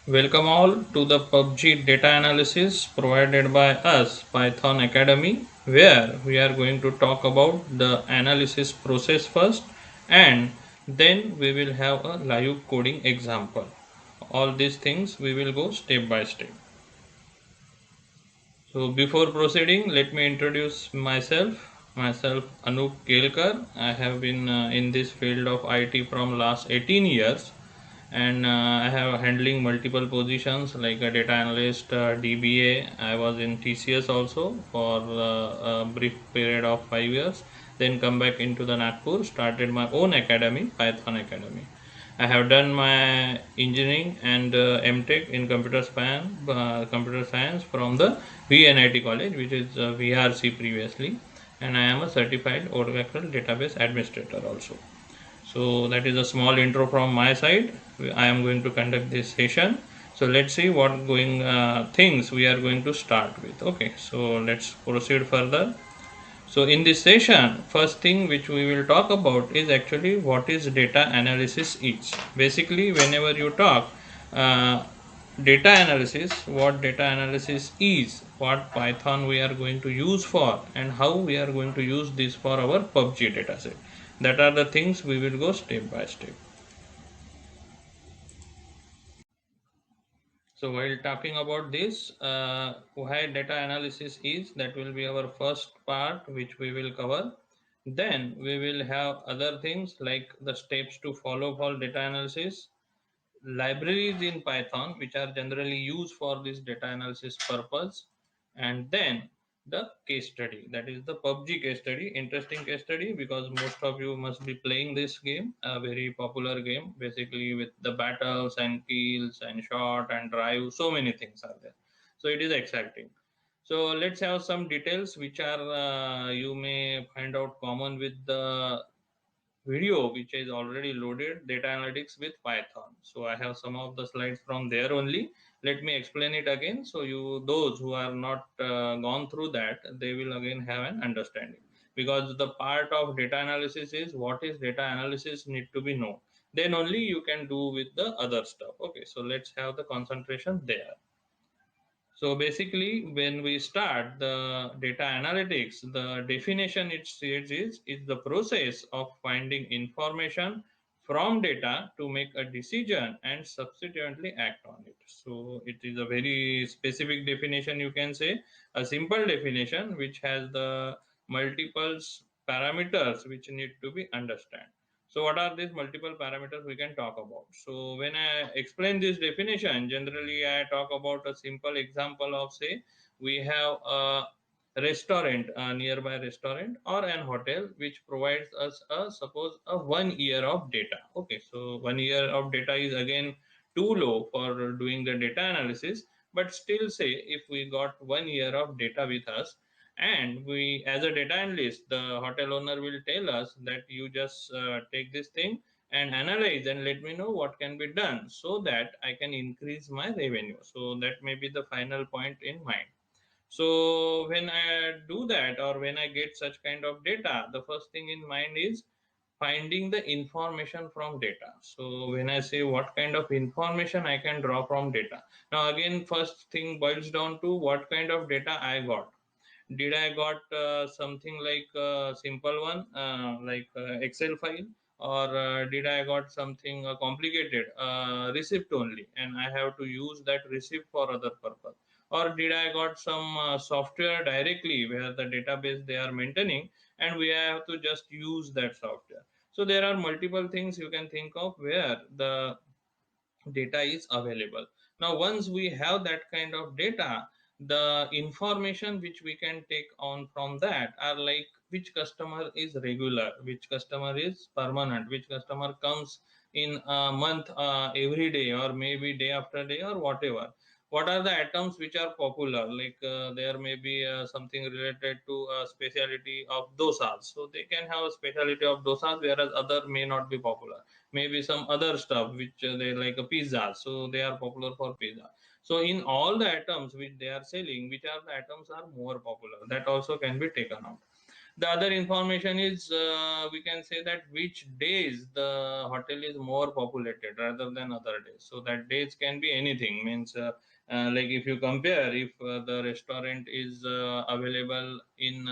Welcome all to the PUBG data analysis provided by us, Python Academy, where we are going to talk about the analysis process first and then we will have a live coding example. All these things we will go step by step. So before proceeding, let me introduce myself. Myself Anup Kelkar. I have been in this field of IT from last 18 years and I have handling multiple positions like a data analyst, DBA. I was in TCS also for a brief period of 5 years. Then come back into the Nagpur, started my own academy, Python Academy. I have done my engineering and MTech in computer science from the VNIT college, which is VRC previously, and I am a certified Oracle database administrator also. So that is a small intro from my side. I am going to conduct this session. So let's see what going things we are going to start with. Okay, so let's proceed further. So in this session, first thing which we will talk about is actually what is data analysis is. Basically, whenever you talk uh, data analysis, what data analysis is, what Python we are going to use for, and how we are going to use this for our PUBG dataset. That are the things we will go step by step. So while talking about this, why data analysis is, that will be our first part which we will cover. Then we will have other things like the steps to follow for data analysis, libraries in Python which are generally used for this data analysis purpose, and then the case study, that is the PUBG case study. Interesting case study because most of you must be playing this game, a very popular game, basically with the battles and kills and shot and drive, so many things are there. So it is exciting. So let's have some details which are you may find out common with the video which is already loaded, data analytics with Python. So I have some of the slides from there only. Let me explain it again, so you, those who are not gone through that, they will again have an understanding, because the part of data analysis is what is data analysis need to be known, then only you can do with the other stuff. Okay, so let's have the concentration there. So basically, when we start the data analytics, the definition it states is the process of finding information from data to make a decision and subsequently act on it. So it is a very specific definition, you can say, a simple definition which has the multiple parameters which need to be understood. So what are these multiple parameters we can talk about? So when I explain this definition, generally I talk about a simple example of, say, we have a restaurant, a nearby restaurant or an hotel which provides us a, suppose, a 1 year of data. Okay, so 1 year of data is again too low for doing the data analysis, but still say if we got 1 year of data with us, and we, as a data analyst, the hotel owner will tell us that you just take this thing and analyze and let me know what can be done so that I can increase my revenue. So that may be the final point in mind. So when I do that, or when I get such kind of data, the first thing in mind is finding the information from data. So when I say what kind of information I can draw from data, now again first thing boils down to what kind of data I got. Did I got something like simple one, like Excel file, or did I got something complicated receipt only and I have to use that receipt for other purpose, or did I got some software directly where the database they are maintaining and we have to just use that software. So there are multiple things you can think of where the data is available. Now once we have that kind of data, the information which we can take on from that are like which customer is regular, which customer is permanent, which customer comes in a month, every day or maybe day after day or whatever. What are the items which are popular, like there may be something related to a specialty of dosas, so they can have a specialty of dosas whereas other may not be popular. Maybe some other stuff which they like a pizza, so they are popular for pizza. So in all the items which they are selling, which are the items are more popular, that also can be taken out. The other information is, we can say that which days the hotel is more populated rather than other days. So that days can be anything, means like if you compare, if the restaurant is available in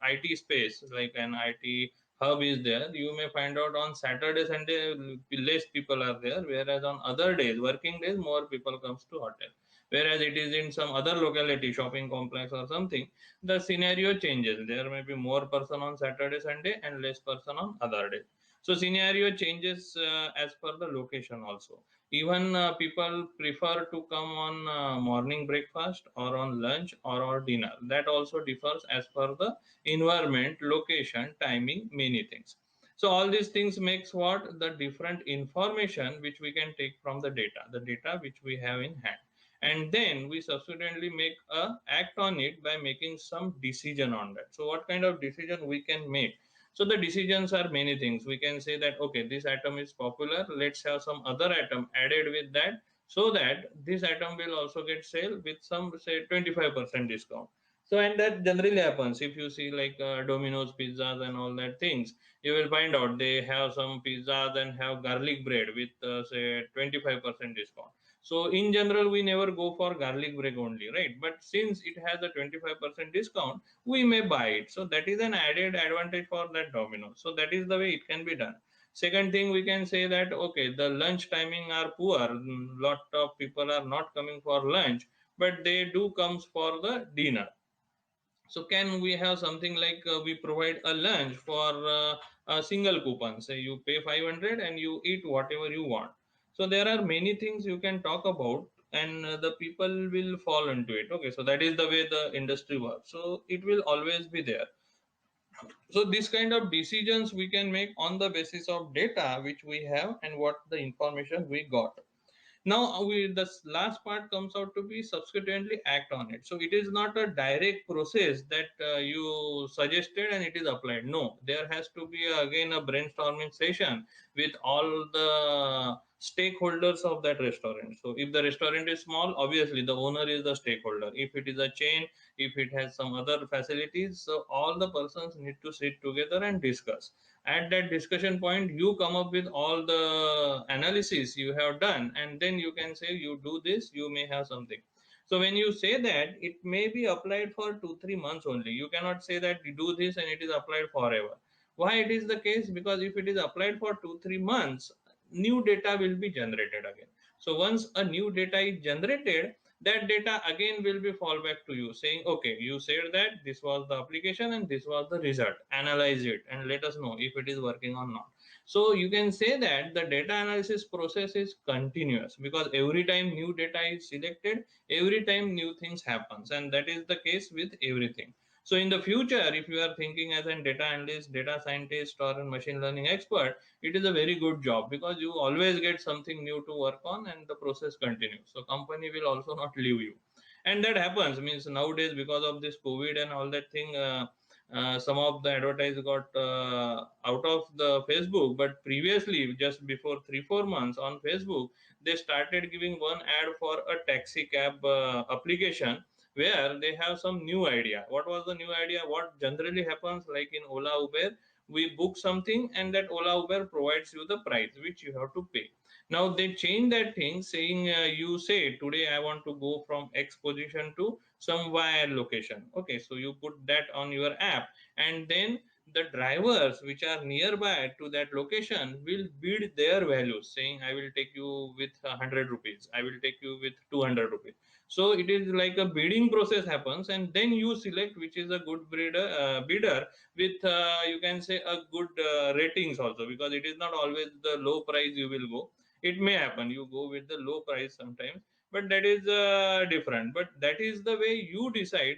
IT space, like an IT hub is there, you may find out on Saturday Sunday less people are there, whereas on other days, working days, more people comes to hotel. Whereas it is in some other locality, shopping complex or something, the scenario changes. There may be more person on Saturday Sunday and less person on other day. So scenario changes as per the location also. Even people prefer to come on morning breakfast or on lunch or on dinner. That also differs as per the environment, location, timing, many things. So all these things makes what the different information which we can take from the data which we have in hand, and then we subsequently make a act on it by making some decision on that. So what kind of decision we can make? So the decisions are many things. We can say that okay, this item is popular, let's have some other item added with that, so that this item will also get sale with some, say, 25% discount. So, and that generally happens. If you see like Domino's pizzas and all that things, you will find out they have some pizzas and have garlic bread with say 25% discount. So in general, we never go for garlic bread only, right? But since it has a 25% discount, we may buy it. So that is an added advantage for that Domino. So that is the way it can be done. Second thing, we can say that okay, the lunch timing are poor. Lot of people are not coming for lunch, but they do comes for the dinner. So can we have something like we provide a lunch for a single coupon? Say you pay 500 and you eat whatever you want. So there are many things you can talk about, and the people will fall into it. Okay, so that is the way the industry works. So it will always be there. So this kind of decisions we can make on the basis of data which we have and what the information we got. Now this last part comes out to be subsequently act on it. So it is not a direct process that you suggested and it is applied. No, there has to be again a brainstorming session with all the stakeholders of that restaurant. So if the restaurant is small, obviously the owner is the stakeholder. If it is a chain, if it has some other facilities, so all the persons need to sit together and discuss. At that discussion point, you come up with all the analysis you have done, and then you can say you do this, you may have something. So when you say that, it may be applied for 2 3 months only. You cannot say that you do this and it is applied forever. Why it is the case? Because if it is applied for 2 3 months, new data will be generated again. So once a new data is generated, that data again will be fall back to you saying okay, you said that this was the application and this was the result, analyze it and let us know if it is working or not. So you can say that the data analysis process is continuous, because every time new data is selected, every time new things happens, and that is the case with everything. So in the future, if you are thinking as a data analyst, data scientist, or a machine learning expert, it is a very good job, because you always get something new to work on and the process continues. So company will also not leave you. And that happens, means nowadays because of this COVID and all that thing, some of the advertise got out of the Facebook, but previously, just before 3 4 months on Facebook, they started giving one ad for a taxi cab application, where they have some new idea. What was the new idea? What generally happens, like in Ola Uber, we book something and that Ola Uber provides you the price which you have to pay. Now they change that thing, saying you say today I want to go from X position to some Y location. Okay, so you put that on your app, and then the drivers which are nearby to that location will bid their values, saying I will take you with 100 rupees, I will take you with 200 rupees. So it is like a bidding process happens, and then you select which is a good bidder with you can say a good ratings also, because it is not always the low price you will go. It may happen you go with the low price sometimes, but that is different. But that is the way you decide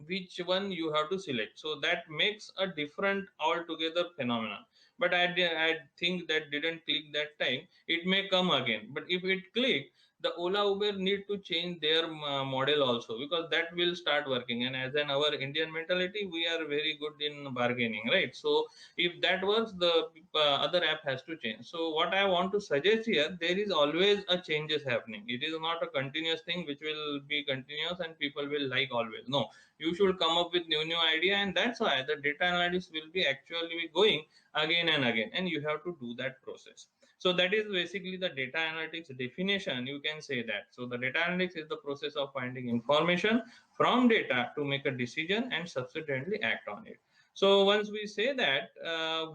which one you have to select. So that makes a different altogether phenomenon. But I think that didn't click that time. It may come again, but if it click, the Ola Uber need to change their model also, because that will start working. And as an our Indian mentality, we are very good in bargaining, right? So if that works, the other app has to change. So what I want to suggest here, there is always a changes happening. It is not a continuous thing which will be continuous and people will like always. No, you should come up with new idea, and that's why the data analytics will be actually going again and again, and you have to do that process. So that is basically the data analytics definition, you can say that. So the data analytics is the process of finding information from data to make a decision and subsequently act on it. So once we say that,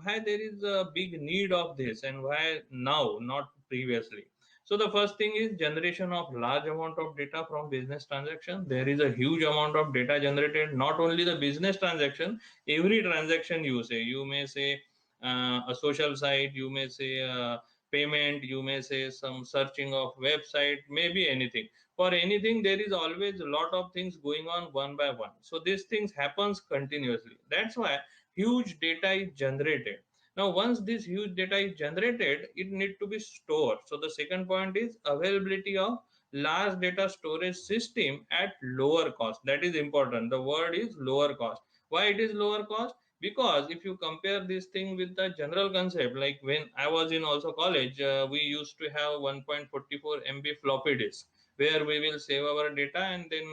why there is a big need of this and why now, not previously. So the first thing is generation of large amount of data from business transaction. There is a huge amount of data generated, not only the business transaction, every transaction you say, you may say a social site, you may say payment, you may say some searching of website, maybe anything. For anything, there is always a lot of things going on one by one. So these things happens continuously. That's why huge data is generated. Now once this huge data is generated, it need to be stored. So the second point is availability of large data storage system at lower cost. That is important. The word is lower cost. Why it is lower cost? Because if you compare this thing with the general concept, like when I was in also college, we used to have 1.44 MB floppy disk, where we will save our data and then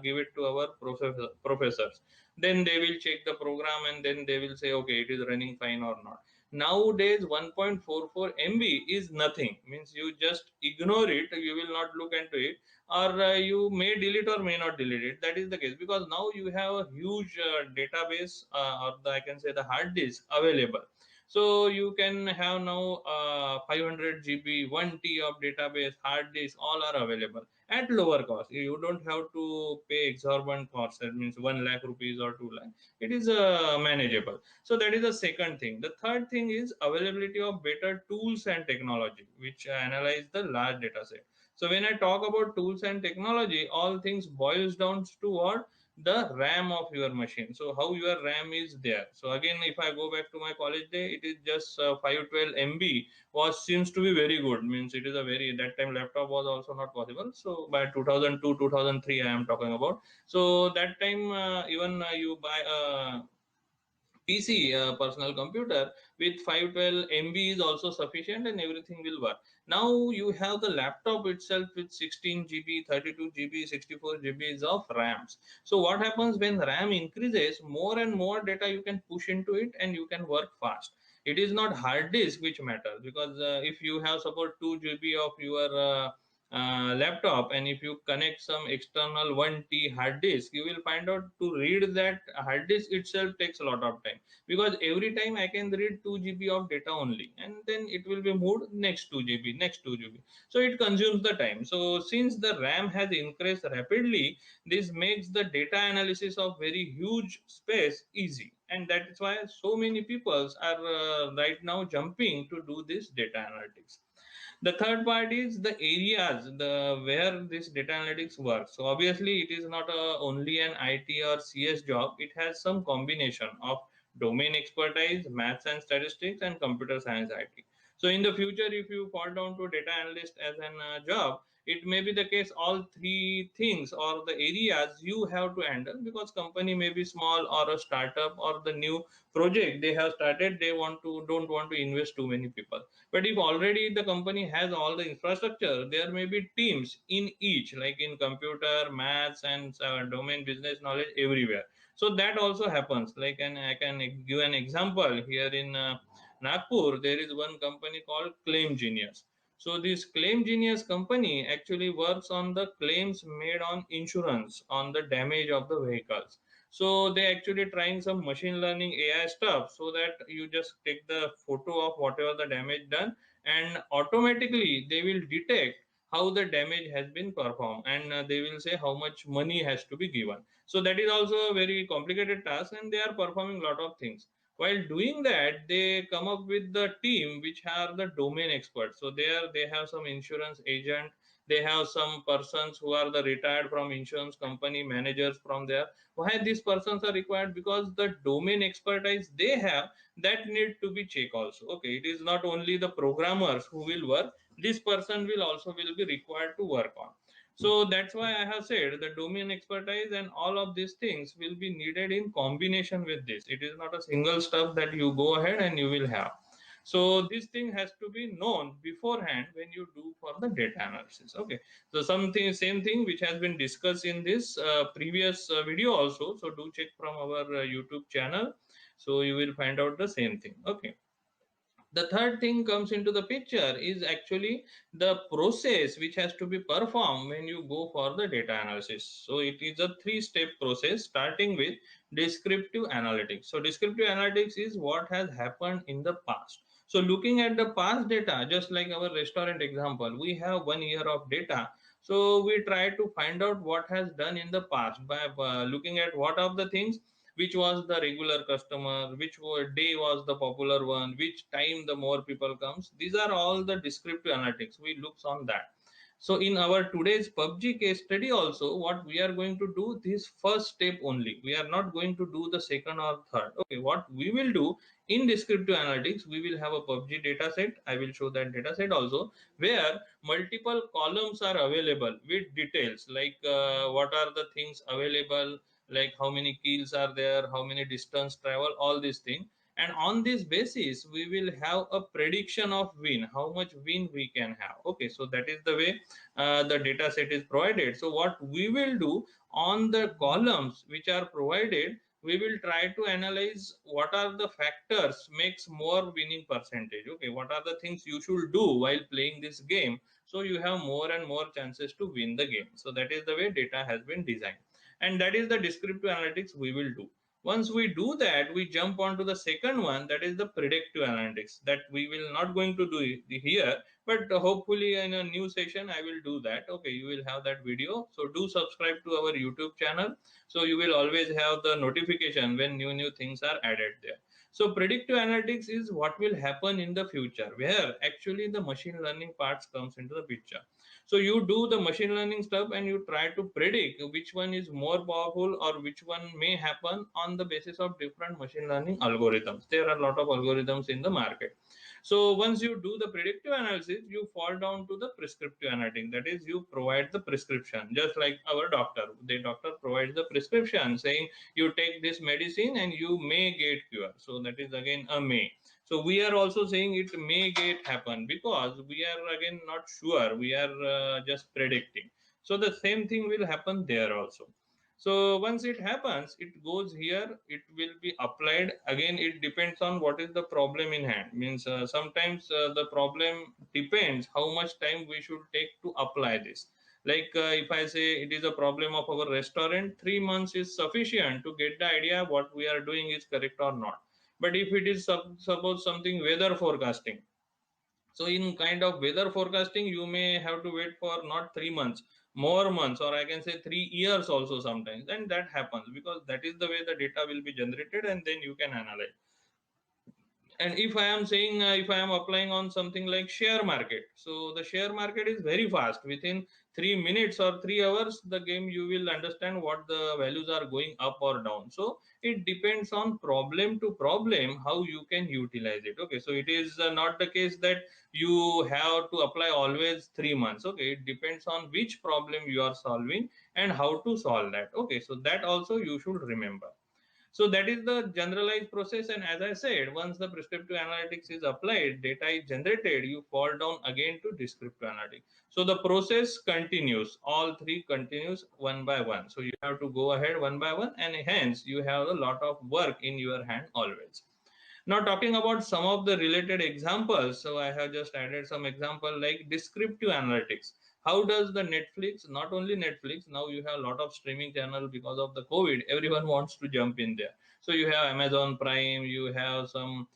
give it to our professors. Then they will check the program and then they will say, okay, it is running fine or not. Nowadays 1.44 MB is nothing, means you just ignore it, you will not look into it, or you may delete or may not delete it. That is the case, because now you have a huge database, or I can say the hard disk available. So you can have now 500 GB 1 T of database, hard disk, all are available at lower cost. You don't have to pay exorbitant cost, that means 1 lakh rupees or 2 lakh. It is manageable. So that is the second thing. The third thing is availability of better tools and technology which analyze the large data set. So when I talk about tools and technology, all things boils down to what? The RAM of your machine. So how your RAM is there. So again, if I go back to my college day, it is just 512 MB was seems to be very good. Means it is a very, that time laptop was also not possible. So by 2002, 2003, I am talking about. So that time even you buy a PC, personal computer with 512 MB is also sufficient and everything will work. Now you have the laptop itself with 16 GB, 32 GB, 64 GB of RAMs. So what happens when RAM increases, more and more data you can push into it and you can work fast. It is not hard disk which matters, because if you have suppose 2 GB of your laptop, and if you connect some external 1 T hard disk, you will find out to read that hard disk itself takes a lot of time, because every time I can read 2 GB of data only, and then it will be moved next 2 GB, next 2 GB. So it consumes the time. So since the RAM has increased rapidly, this makes the data analysis of very huge space easy, and that is why so many people are right now jumping to do this data analytics. The third part is the areas the where this data analytics works. So obviously it is not only an IT or CS job, it has some combination of domain expertise, maths and statistics, and computer science IT. So in the future, if you fall down to data analyst as an job, it may be the case all three things or the areas you have to handle, because company may be small or a startup or the new project they have started, they want to don't want to invest too many people. But if already the company has all the infrastructure, there may be teams in each, like in computer, maths, and domain business knowledge everywhere. So that also happens. Like, and I can give an example here in Nagpur. There is one company called Claim Genius. So this Claim Genius company actually works on the claims made on insurance on the damage of the vehicles. So they actually trying some machine learning AI stuff, so that you just take the photo of whatever the damage done, and automatically they will detect how the damage has been performed, and they will say how much money has to be given. So that is also a very complicated task, and they are performing a lot of things. While doing that, they come up with the team which are the domain experts. So there they have some insurance agent, they have some persons who are the retired from insurance company managers from there. Why these persons are required? Because the domain expertise they have, that need to be checked also. Okay, it is not only the programmers who will work, this person will also will be required to work on. So that's why I have said the domain expertise and all of these things will be needed in combination with this. It is not a single stuff that you go ahead and you will have. So this thing has to be known beforehand when you do for the data analysis. Okay, so something same thing which has been discussed in this previous video also, so do check from our YouTube channel, so you will find out the same thing. Okay, the third thing comes into the picture is actually the process which has to be performed when you go for the data analysis. So it is a three-step process starting with descriptive analytics. So descriptive analytics is what has happened in the past. So looking at the past data, just like our restaurant example, we have 1 year of data. So we try to find out what has done in the past by looking at what are the things which was the regular customer, which day was the popular one, which time the more people comes. These are all the descriptive analytics we looks on that. So in our today's PUBG case study also, what we are going to do this first step only, we are not going to do the second or third. Okay, what we will do in descriptive analytics, we will have a PUBG data set. I will show that data set also, where multiple columns are available with details like what are the things available, like how many kills are there, how many distance travel, all these things. And on this basis we will have a prediction of win, how much win we can have. Okay, so that is the way the data set is provided. So what we will do on the columns which are provided, we will try to analyze what are the factors makes more winning percentage. Okay, what are the things you should do while playing this game, so you have more and more chances to win the game. So that is the way data has been designed, and that is the descriptive analytics we will do. Once we do that, we jump on to the second one, that is the predictive analytics, that we will not going to do it here, but hopefully in a new session I will do that. Okay, you will have that video, so do subscribe to our YouTube channel, so you will always have the notification when new things are added there. So predictive analytics is what will happen in the future, where actually the machine learning parts comes into the picture. So you do the machine learning stuff and you try to predict which one is more powerful or which one may happen on the basis of different machine learning algorithms. There are a lot of algorithms in the market. So once you do the predictive analysis, you fall down to the prescriptive analytics. That is, you provide the prescription, just like our doctor. The doctor provides the prescription saying you take this medicine and you may get cure. So that is again a may. So we are also saying it may get happen, because we are again not sure, we are just predicting. So the same thing will happen there also. So once it happens, it goes here, it will be applied. Again, it depends on what is the problem in hand. Means sometimes the problem depends how much time we should take to apply this. Like if I say it is a problem of our restaurant, 3 months is sufficient to get the idea what we are doing is correct or not. But if it is suppose something weather forecasting, so in kind of weather forecasting, you may have to wait for not 3 months, more months, or I can say 3 years also sometimes. And that happens because that is the way the data will be generated, and then you can analyze. And if I am saying if I am applying on something like share market, so the share market is very fast. Within 3 minutes or 3 hours, the game you will understand what the values are going up or down. So it depends on problem to problem how you can utilize it. Okay, so it is not the case that you have to apply always 3 months. Okay, it depends on which problem you are solving and how to solve that. Okay, so that also you should remember. So that is the generalized process. And as I said, once the prescriptive analytics is applied, data is generated, you fall down again to descriptive analytics. So the process continues, all three continues one by one. So you have to go ahead one by one, and hence you have a lot of work in your hand always. Now talking about some of the related examples, so I have just added some example like descriptive analytics. How does the Netflix, not only Netflix, now you have a lot of streaming channel because of the COVID, everyone wants to jump in there. So you have Amazon Prime, you have some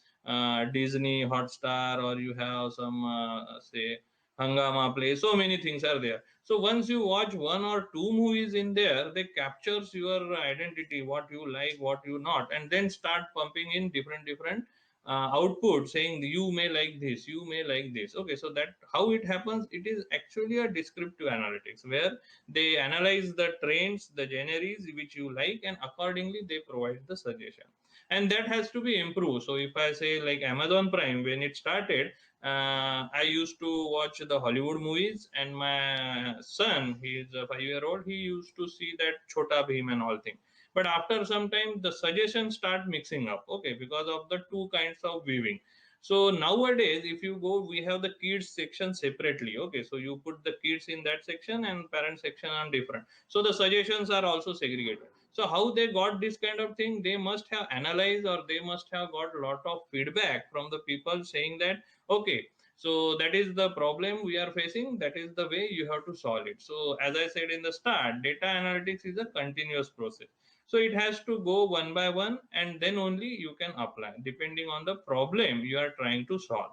Disney Hotstar, or you have some say Hangama Play. So many things are there. So once you watch one or two movies in there, they captures your identity, what you like, what you not, and then start pumping in different output saying you may like this, you may like this. Okay, so that how it happens, it is actually a descriptive analytics where they analyze the trends, the genres which you like, and accordingly they provide the suggestion. And that has to be improved. So if I say like Amazon Prime, when it started, I used to watch the Hollywood movies, and my son, he is a 5 year old, he used to see that Chota Bheem and all thing. But after some time, the suggestions start mixing up, okay, because of the two kinds of viewing. So nowadays, if you go, we have the kids section separately, okay. So you put the kids in that section and parent section on different. So the suggestions are also segregated. So how they got this kind of thing? They must have analyzed, or they must have got a lot of feedback from the people saying that, okay, so that is the problem we are facing, that is the way you have to solve it. So as I said in the start, data analytics is a continuous process. So it has to go one by one, and then only you can apply depending on the problem you are trying to solve.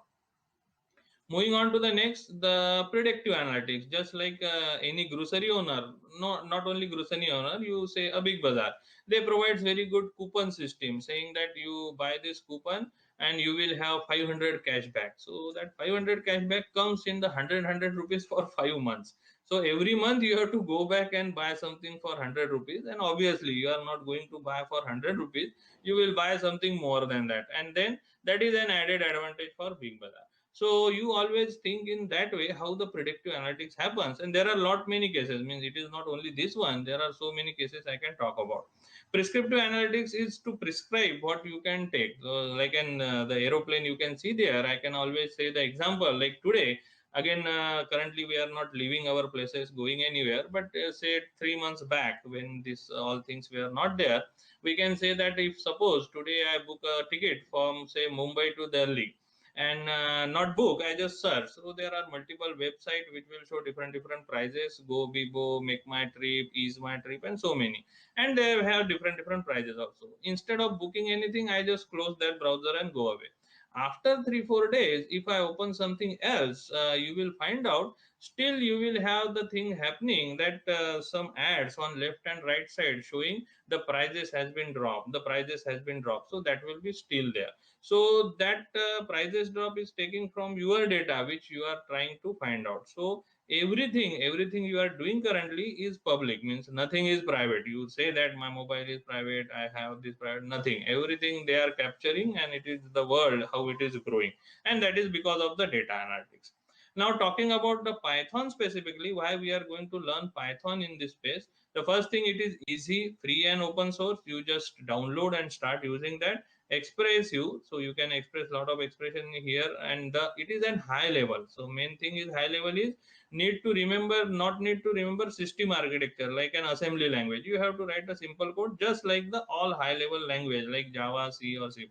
Moving on to the next, the predictive analytics. Just like any grocery owner, no, not only grocery owner, you say a big bazaar, they provide very good coupon system, saying that you buy this coupon and you will have 500 cashback. So that 500 cashback comes in the 100 rupees for 5 months. So every month you have to go back and buy something for 100 rupees, and obviously you are not going to buy for 100 rupees, you will buy something more than that, and then that is an added advantage for big bazaar. So you always think in that way how the predictive analytics happens, and there are lot many cases, means it is not only this one, there are so many cases I can talk about. Prescriptive analytics is to prescribe what you can take. So like in the aeroplane you can see there, I can always say the example, like today, again, currently we are not leaving our places going anywhere, but say 3 months back, when this all things were not there, we can say that if suppose today I book a ticket from say Mumbai to Delhi, and not book, I just search. So there are multiple websites which will show different prices: Go, Bibo, Make My Trip, Ease My Trip, and so many. And they have different prices also. Instead of booking anything, I just close that browser and go away. After 3 4 days, if I open something else, you will find out still you will have the thing happening that some ads on left and right side showing the prices has been dropped, the prices has been dropped, so that will be still there. So that prices drop is taking from your data which you are trying to find out. So everything you are doing currently is public, means nothing is private. You say that my mobile is private, I have this private, nothing, everything they are capturing, and it is the world how it is growing, and that is because of the data analytics. Now talking about the Python specifically, why we are going to learn Python in this space. The first thing, it is easy, free and open source. You just download and start using that. Expressive, so you can express a lot of expression here, and it is an high level. So main thing is high level is need to remember, not need to remember system architecture like an assembly language. You have to write a simple code just like the all high level language like Java, C, or C++.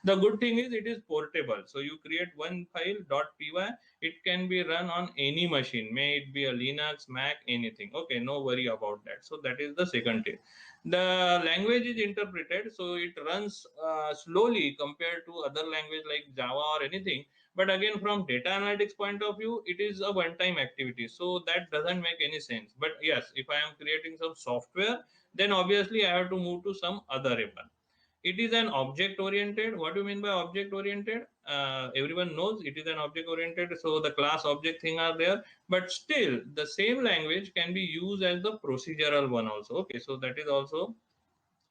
The good thing is it is portable, so you create one file .py, it can be run on any machine, may it be a Linux, Mac, anything, okay, no worry about that. So that is the second thing. The language is interpreted, so it runs slowly compared to other language like Java or anything. But again, from data analytics point of view, it is a one time activity, so that doesn't make any sense. But yes, if I am creating some software, then obviously I have to move to some other one. It is an object oriented. What do you mean by object oriented? Everyone knows it is an object oriented, so the class object thing are there, but still the same language can be used as the procedural one also, okay. So that is also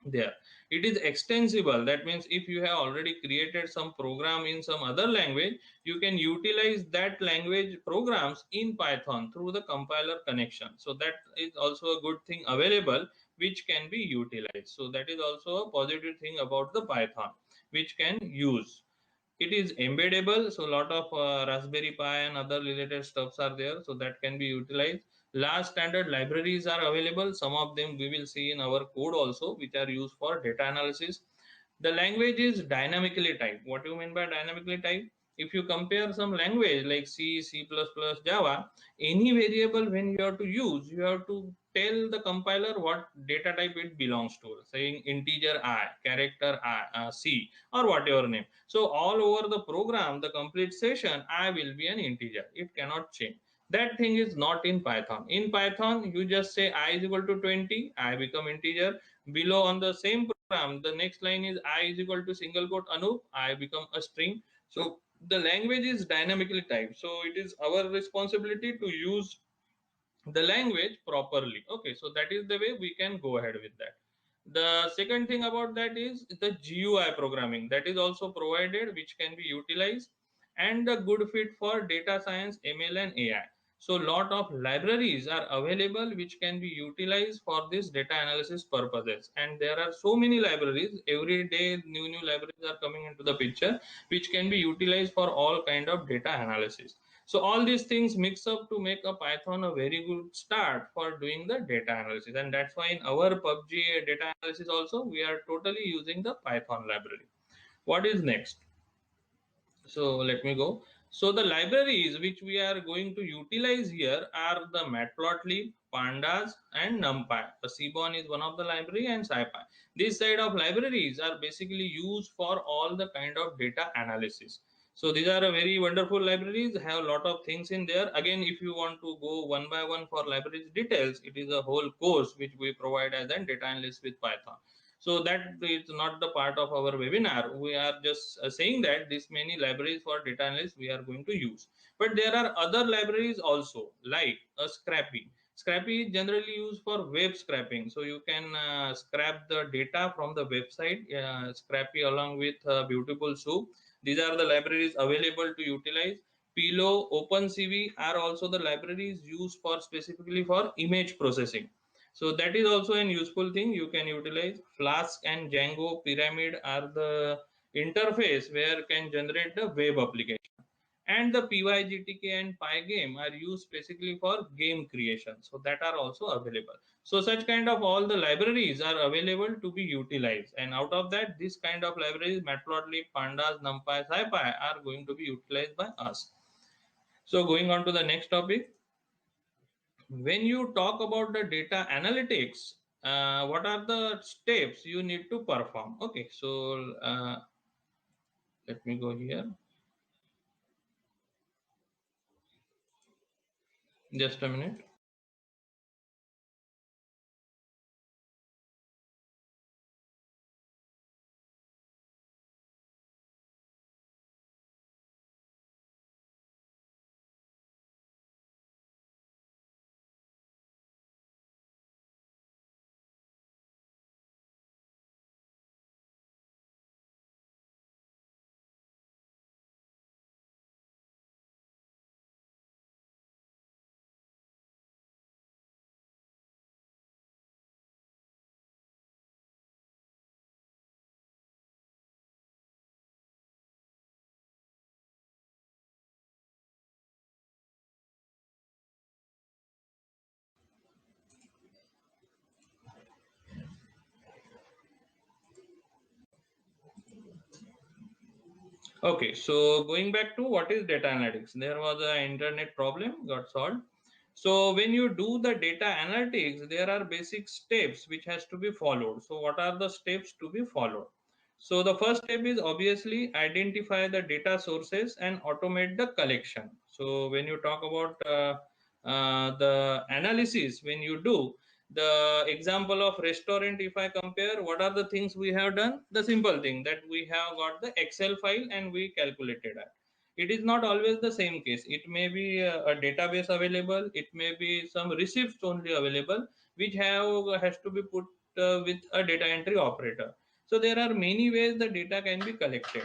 there. It is extensible, that means if you have already created some program in some other language, you can utilize that language programs in Python through the compiler connection. So that is also a good thing available which can be utilized. So that is also a positive thing about the Python which can use. It is embeddable, so a lot of Raspberry Pi and other related stuffs are there, so that can be utilized. Large standard libraries are available, some of them we will see in our code also, which are used for data analysis. The language is dynamically typed. What do you mean by dynamically typed? If you compare some language like C, C++, Java, any variable when you have to use, you have to tell the compiler what data type it belongs to, saying integer I, character I, C, or whatever name. So all over the program, the complete session, I will be an integer. It cannot change. That thing is not in Python. In Python, you just say I is equal to 20, I become integer. Below on the same program, the next line is I is equal to single quote Anup, I become a string. So the language is dynamically typed. So it is our responsibility to use the language properly, okay. So that is the way we can go ahead with that. The second thing about that is the GUI programming, that is also provided, which can be utilized. and a good fit for data science, ML, and AI. So lot of libraries are available which can be utilized for this data analysis purposes, and there are so many libraries. Every day new libraries are coming into the picture which can be utilized for all kind of data analysis. So all these things mix up to make a Python a very good start for doing the data analysis, and that's why in our PUBG data analysis also we are totally using the Python library. What is next? So let me go. So the libraries which we are going to utilize here are the Matplotlib, Pandas, and NumPy. The Seaborn is one of the library, and SciPy. This side of libraries are basically used for all the kind of data analysis. So these are a very wonderful libraries, have a lot of things in there. Again, if you want to go one by one for libraries details, it is a whole course which we provide as a data analyst with Python. So that is not the part of our webinar. We are just saying that this many libraries for data analysis we are going to use, but there are other libraries also, like Scrappy is generally used for web scraping, so you can scrap the data from the website. Scrappy along with Beautiful Soup, these are the libraries available to utilize. Pillow, OpenCV are also the libraries used for specifically for image processing. So that is also an useful thing you can utilize. Flask and Django Pyramid are the interface where can generate the web application. And the PyGTK and Pygame are used specifically for game creation. So that are also available. So such kind of all the libraries are available to be utilized. And out of that, this kind of libraries, Matplotlib, Pandas, NumPy, SciPy are going to be utilized by us. So going on to the next topic, when you talk about the data analytics, what are the steps you need to perform? Okay, so let me go here, just a minute. Okay, so going back to what is data analytics, there was an internet problem got solved. So when you do the data analytics, there are basic steps which has to be followed. So what are the steps to be followed? So the first step is obviously identify the data sources and automate the collection. So when you talk about the analysis, when you do the example of restaurant, if I compare, what are the things we have done? The simple thing that we have got the Excel file and we calculated it. It is not always the same case. It may be a database available, it may be some receipts only available, which has to be put with a data entry operator. So there are many ways the data can be collected.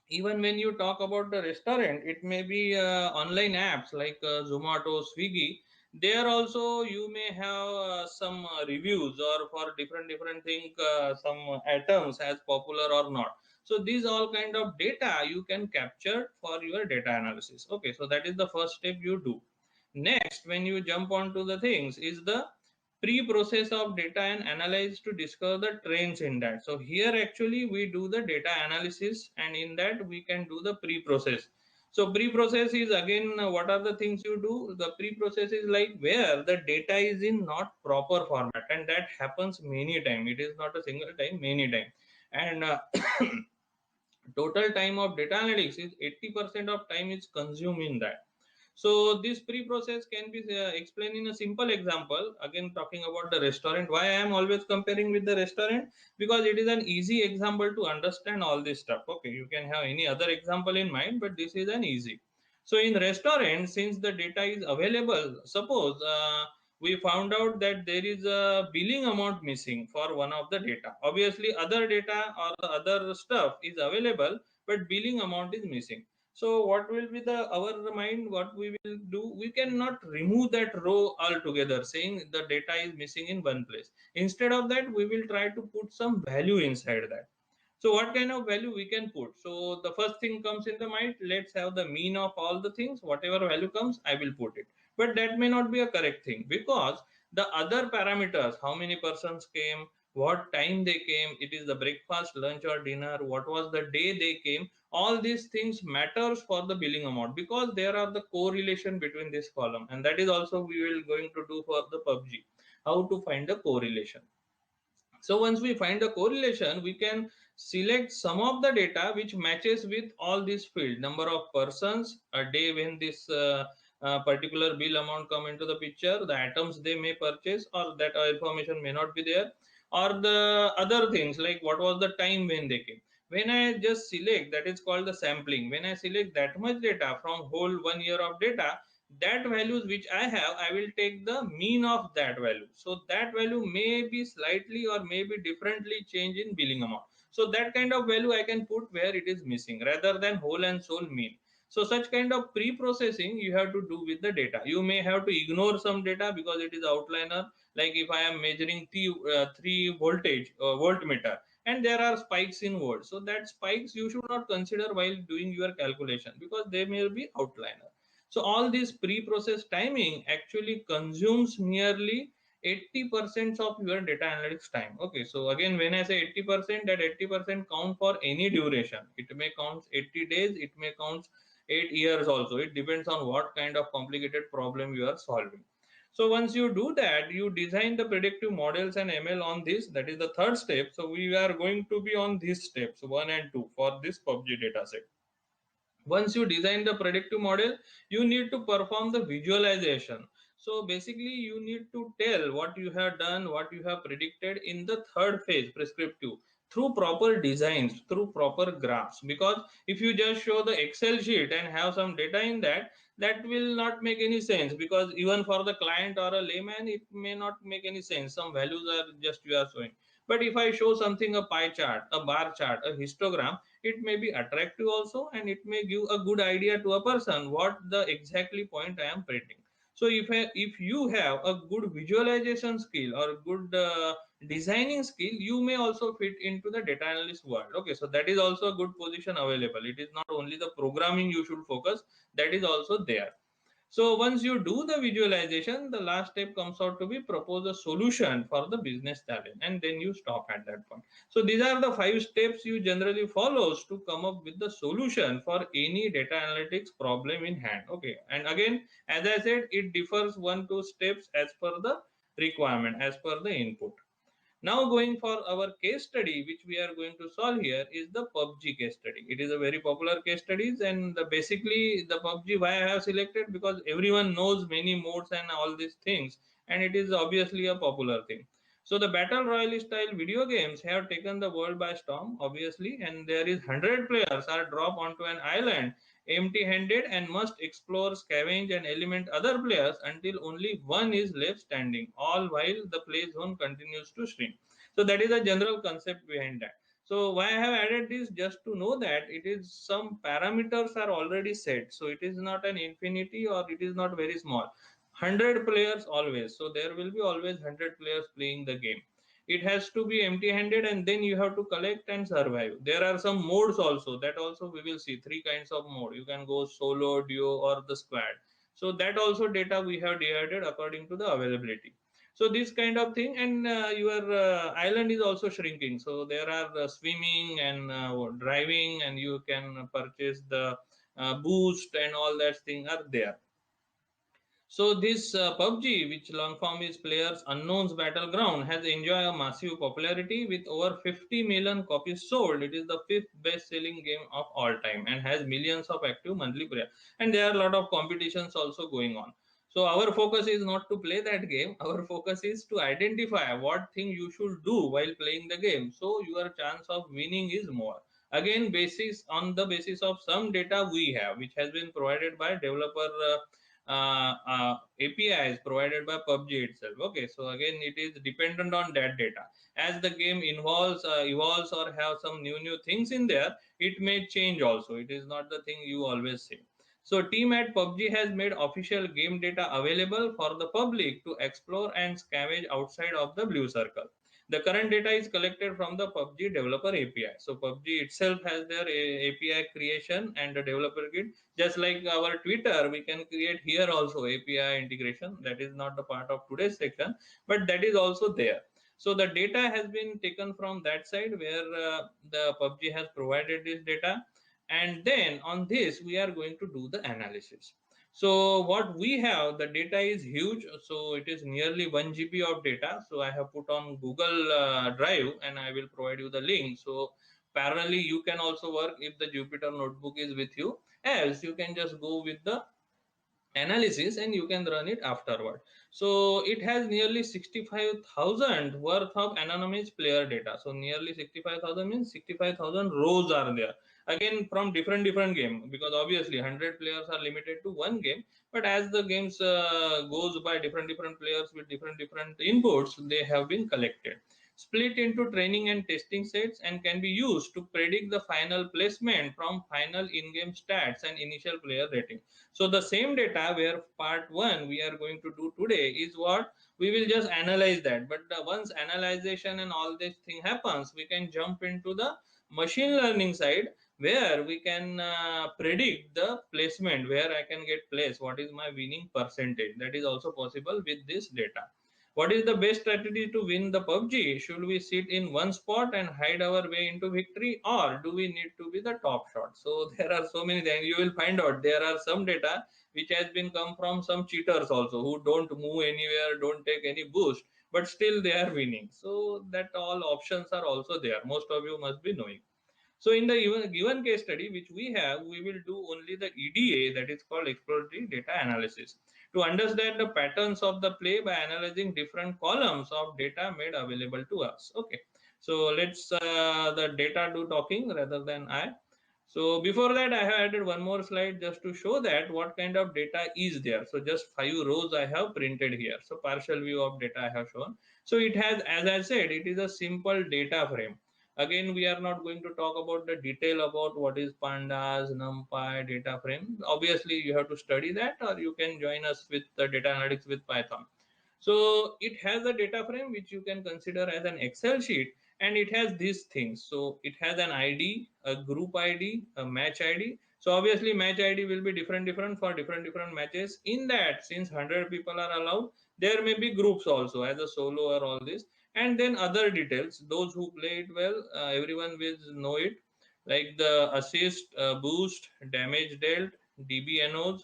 Even when you talk about the restaurant, it may be online apps like Zomato, Swiggy. There also you may have some reviews or for different thing, some items as popular or not. So these all kind of data you can capture for your data analysis. Okay, so that is the first step you do. Next, when you jump onto the things, is the pre-process of data and analyze to discover the trends in that. So here actually we do the data analysis, and in that we can do the pre-process. So pre-process is again, what are the things you do? The pre-process is like where the data is in not proper format, and that happens many time. It is not a single time, many time. And total time of data analytics is 80% of time is consumed in that. So this pre-process can be explained in a simple example. Again, talking about the restaurant. Why I am always comparing with the restaurant? Because it is an easy example to understand all this stuff. Okay, you can have any other example in mind, but this is an easy. So in restaurant, since the data is available, suppose we found out that there is a billing amount missing for one of the data. Obviously, other data or the other stuff is available, but billing amount is missing. So what will be the our mind, what we will do, we cannot remove that row altogether saying the data is missing in one place. Instead of that, we will try to put some value inside that. So what kind of value we can put? So the first thing comes in the mind, let's have the mean of all the things, whatever value comes I will put it. But that may not be a correct thing, because the other parameters, how many persons came, what time they came, it is the breakfast, lunch or dinner, what was the day they came, all these things matters for the billing amount, because there are the correlation between this column, and that is also we will going to do for the PUBG, how to find the correlation. So once we find the correlation, we can select some of the data which matches with all these field, number of persons, a day when this particular bill amount come into the picture, the items they may purchase, or that information may not be there, or the other things like what was the time when they came. When I just select, that is called the sampling, when I select that much data from whole 1 year of data, that values which I have, I will take the mean of that value. So that value may be slightly or maybe differently change in billing amount. So that kind of value I can put where it is missing rather than whole and sole mean. So such kind of pre-processing you have to do with the data. You may have to ignore some data because it is outliner. Like if I am measuring three voltage voltmeter and there are spikes in volts, so that spikes you should not consider while doing your calculation because they may be outliner. So all this pre-process timing actually consumes nearly 80% of your data analytics time. Okay, so again, when I say 80%, that 80% count for any duration. It may count 80 days, it may count 8 years also. It depends on what kind of complicated problem you are solving. So once you do that, you design the predictive models and ML on this. That is the third step. So we are going to be on these steps 1 and 2 for this PUBG dataset. Once you design the predictive model, you need to perform the visualization. So basically you need to tell what you have done, what you have predicted in the third phase, prescriptive, through proper designs, through proper graphs. Because if you just show the Excel sheet and have some data in that, that will not make any sense, because even for the client or a layman it may not make any sense, some values are just you are showing. But if I show something, a pie chart, a bar chart, a histogram, it may be attractive also, and it may give a good idea to a person what the exactly point I am printing. So if you have a good visualization skill or good designing skill, you may also fit into the data analyst world. Okay, so that is also a good position available. It is not only the programming you should focus, that is also there. So once you do the visualization, the last step comes out to be propose a solution for the business challenge, and then you stop at that point. So these are the 5 steps you generally follows to come up with the solution for any data analytics problem in hand. Okay, and again, as I said, it differs 1 2 steps as per the requirement, as per the input. Now going for our case study, which we are going to solve here, is the PUBG case study. It is a very popular case studies, and basically the PUBG, why I have selected, because everyone knows many modes and all these things, and it is obviously a popular thing. So the battle royale style video games have taken the world by storm, obviously, and there is 100 players are dropped onto an island empty-handed and must explore, scavenge, and eliminate other players until only one is left standing, all while the play zone continues to shrink. So that is the general concept behind that. So why I have added this, just to know that it is some parameters are already set. So it is not an infinity or it is not very small. 100 players always. So there will be always 100 players playing the game. It has to be empty handed, and then you have to collect and survive. There are some modes also, that also we will see 3 kinds of mode. You can go solo, duo, or the squad. So that also data we have divided according to the availability. So this kind of thing, and your island is also shrinking, so there are swimming and driving, and you can purchase the boost and all that thing are there. So this PUBG, which long form is Players Unknown's Battleground, has enjoyed a massive popularity with over 50 million copies sold. It is the fifth best-selling game of all time and has millions of active monthly players. And there are a lot of competitions also going on. So our focus is not to play that game. Our focus is to identify what thing you should do while playing the game, so your chance of winning is more. Again, basis on the basis of some data we have, which has been provided by developer APIs provided by PUBG itself. Okay, so again, it is dependent on that data. As the game evolves or have some new things in there, it may change also. It is not the thing you always say. So, team at PUBG has made official game data available for the public to explore and scavenge outside of the blue circle. The current data is collected from the PUBG developer API. So PUBG itself has their API creation and the developer kit. Just like our Twitter, we can create here also API integration. That is not the part of today's section, but that is also there. So the data has been taken from that side where the PUBG has provided this data, and then on this we are going to do the analysis. So what we have, the data is huge. So it is nearly 1 GB of data. So I have put on Google Drive, and I will provide you the link. So parallelly, you can also work if the Jupyter notebook is with you. Else, you can just go with the analysis and you can run it afterward. So it has nearly 65,000 worth of anonymous player data. So nearly 65,000 means 65,000 rows are there. Again, from different game, because obviously 100 players are limited to one game. But as the games goes by, different players with different inputs, they have been collected, split into training and testing sets, and can be used to predict the final placement from final in-game stats and initial player rating. So the same data where part one we are going to do today is what we will just analyze that. But once analyzation and all this thing happens, we can jump into the machine learning side where we can predict the placement, where I can get placed, what is my winning percentage. That is also possible with this data. What is the best strategy to win the PUBG? Should we sit in one spot and hide our way into victory, or do we need to be the top shot? So there are so many things. You will find out there are some data which has been come from some cheaters also who don't move anywhere, don't take any boost, but still they are winning. So that all options are also there. Most of you must be knowing. So in the given case study which we have, we will do only the EDA, that is called exploratory data analysis, to understand the patterns of the play by analyzing different columns of data made available to us. Okay, so let's the data do talking rather than I. So before that, I have added one more slide just to show that what kind of data is there. So just 5 rows I have printed here. So partial view of data I have shown. So it has, as I said, it is a simple data frame. Again, we are not going to talk about the detail about what is pandas, numpy, data frame. Obviously, you have to study that, or you can join us with the data analytics with Python. So it has a data frame which you can consider as an Excel sheet, and it has these things. So it has an ID, a group ID, a match ID. So obviously match ID will be different for different matches. In that, since 100 people are allowed, there may be groups also as a solo or all this, and then other details. Those who play it well, everyone will know it, like the assist, boost, damage dealt, DBNOs,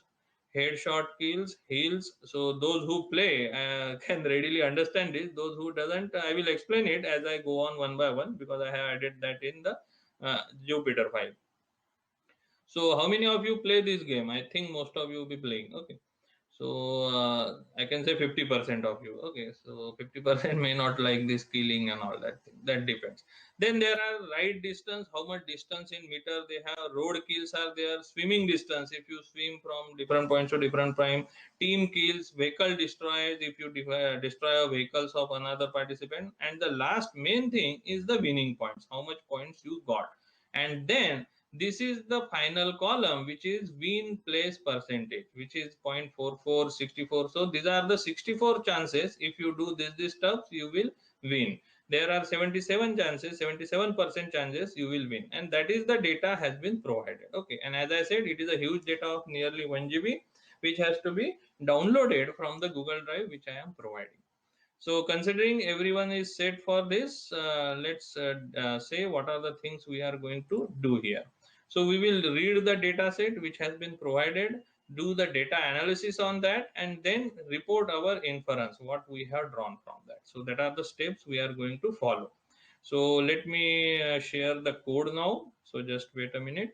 headshot kills, heals. So those who play can readily understand this. Those who doesn't, I will explain it as I go on one by one, because I have added that in the Jupyter file. So how many of you play this game? I think most of you will be playing. Okay. So I can say 50% of you. Okay. So 50% may not like this killing and all that thing. That depends. Then there are ride distance, how much distance in meter they have. Road kills are there. Swimming distance, if you swim from different points to different prime. Team kills, vehicle destroys, if you destroy vehicles of another participant. And the last main thing is the winning points, how much points you got. And then this is the final column, which is win place percentage, which is 0.4464. So these are the 64 chances. If you do this stuff, you will win. There are 77 chances, 77% chances you will win, and that is the data has been provided. Okay, and as I said, it is a huge data of nearly 1 GB, which has to be downloaded from the Google Drive, which I am providing. So considering everyone is set for this, let's say what are the things we are going to do here. So we will read the data set which has been provided, do the data analysis on that, and then report our inference, what we have drawn from that. So that are the steps we are going to follow. So let me share the code now. So just wait a minute.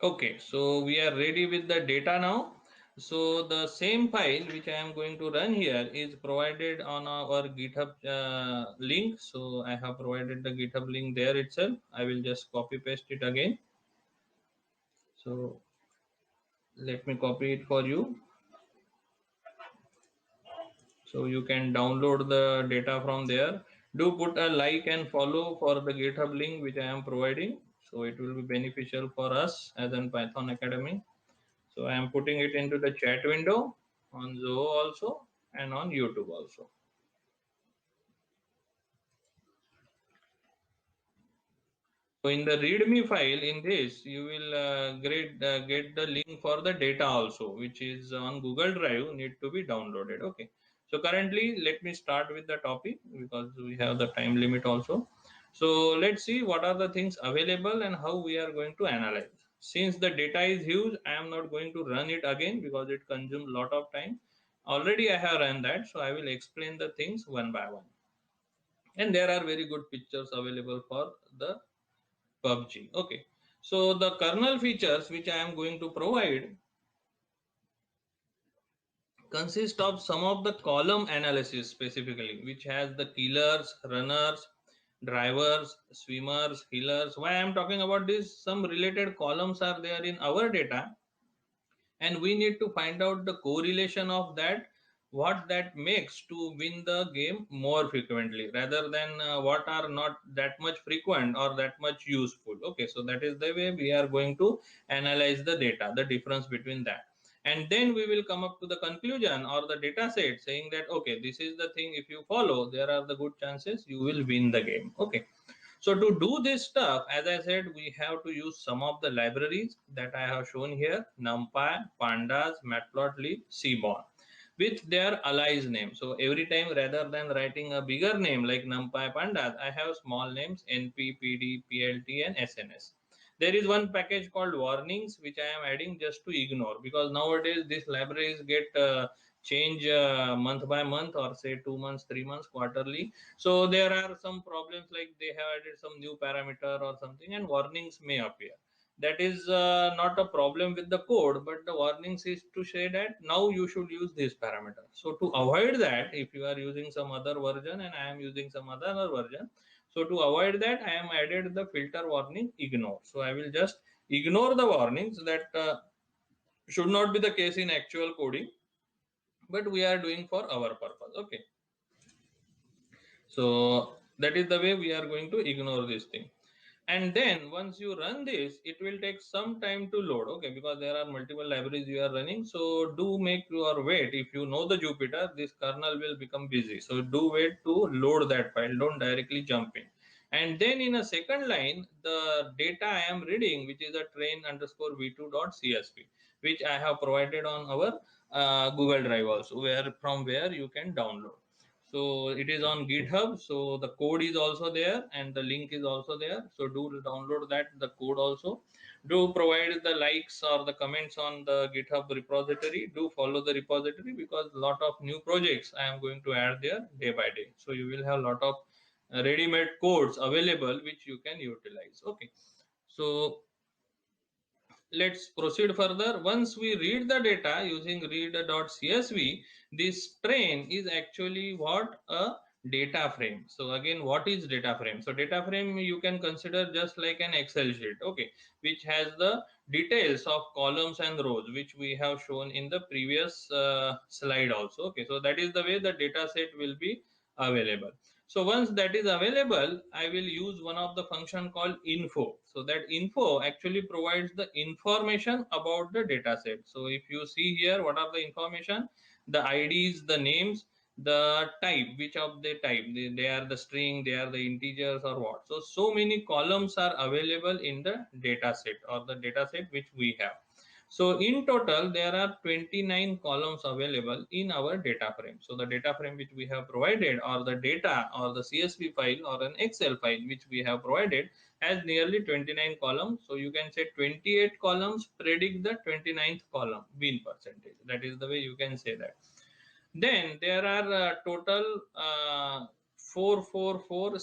Okay, so we are ready with the data now. So the same file which I am going to run here is provided on our GitHub link. So I have provided the GitHub link there itself. I will just copy paste it again. So let me copy it for you. So you can download the data from there. Do put a like and follow for the GitHub link which I am providing. So it will be beneficial for us as an Python Academy. So I am putting it into the chat window on Zoho also and on YouTube also. So in the README file in this, you will get the link for the data also, which is on Google Drive, need to be downloaded. Okay. So currently, let me start with the topic because we have the time limit also. So let's see what are the things available and how we are going to analyze. Since the data is huge, I am not going to run it again because it consumes a lot of time. Already I have run that, so I will explain the things one by one. And there are very good pictures available for the PUBG. Okay. So the kernel features which I am going to provide consist of some of the column analysis specifically, which has the killers, runners, drivers, swimmers, healers. Why I am talking about this? Some related columns are there in our data, and we need to find out the correlation of that, what that makes to win the game more frequently rather than what are not that much frequent or that much useful. Okay, so that is the way we are going to analyze the data, the difference between that, and then we will come up to the conclusion or the data set saying that okay, this is the thing, if you follow, there are the good chances you will win the game. Okay, so to do this stuff, as I said, we have to use some of the libraries that I have shown here: NumPy, Pandas, Matplotlib, Seaborn, with their allies name. So every time, rather than writing a bigger name like NumPy, Pandas, I have small names: NP, PD, PLT, and SNS. There is one package called warnings which I am adding just to ignore, because nowadays these libraries get change month by month, or say 2 months, 3 months, quarterly. So there are some problems like they have added some new parameter or something, and warnings may appear. That is not a problem with the code, but the warnings is to say that now you should use this parameter. So to avoid that, if you are using some other version and I am using some other version, so to avoid that, I am added the filter warning ignore. So I will just ignore the warnings that should not be the case in actual coding, but we are doing for our purpose. Okay, so that is the way we are going to ignore this thing. And then once you run this, it will take some time to load. Okay, because there are multiple libraries you are running, so do make your wait. If you know the Jupyter, this kernel will become busy, so do wait to load that file, don't directly jump in. And then in a second line, the data I am reading, which is a train underscore v2.csv, which I have provided on our Google Drive also, where from where you can download. So it is on GitHub, so the code is also there and the link is also there, so do download that, the code also. Do provide the likes or the comments on the GitHub repository. Do follow the repository, because a lot of new projects I am going to add there day by day, so you will have a lot of ready-made codes available which you can utilize. Okay, so let's proceed further. Once we read the data using read.csv, this train is actually what? A data frame. So again, what is data frame? So data frame you can consider just like an Excel sheet, okay, which has the details of columns and rows, which we have shown in the previous slide also. Okay, so that is the way the data set will be available. So once that is available, I will use one of the function called info. So that info actually provides the information about the data set. So if you see here, what are the information? The IDs, the names, the type, which of the type, they are the string, they are the integers, or what. So many columns are available in the data set, or the data set which we have. So in total, there are 29 columns available in our data frame. So the data frame which we have provided, or the data or the CSV file or an Excel file which we have provided, has nearly 29 columns. So you can say 28 columns predict the 29th column win percentage. That is the way you can say that. Then there are total 444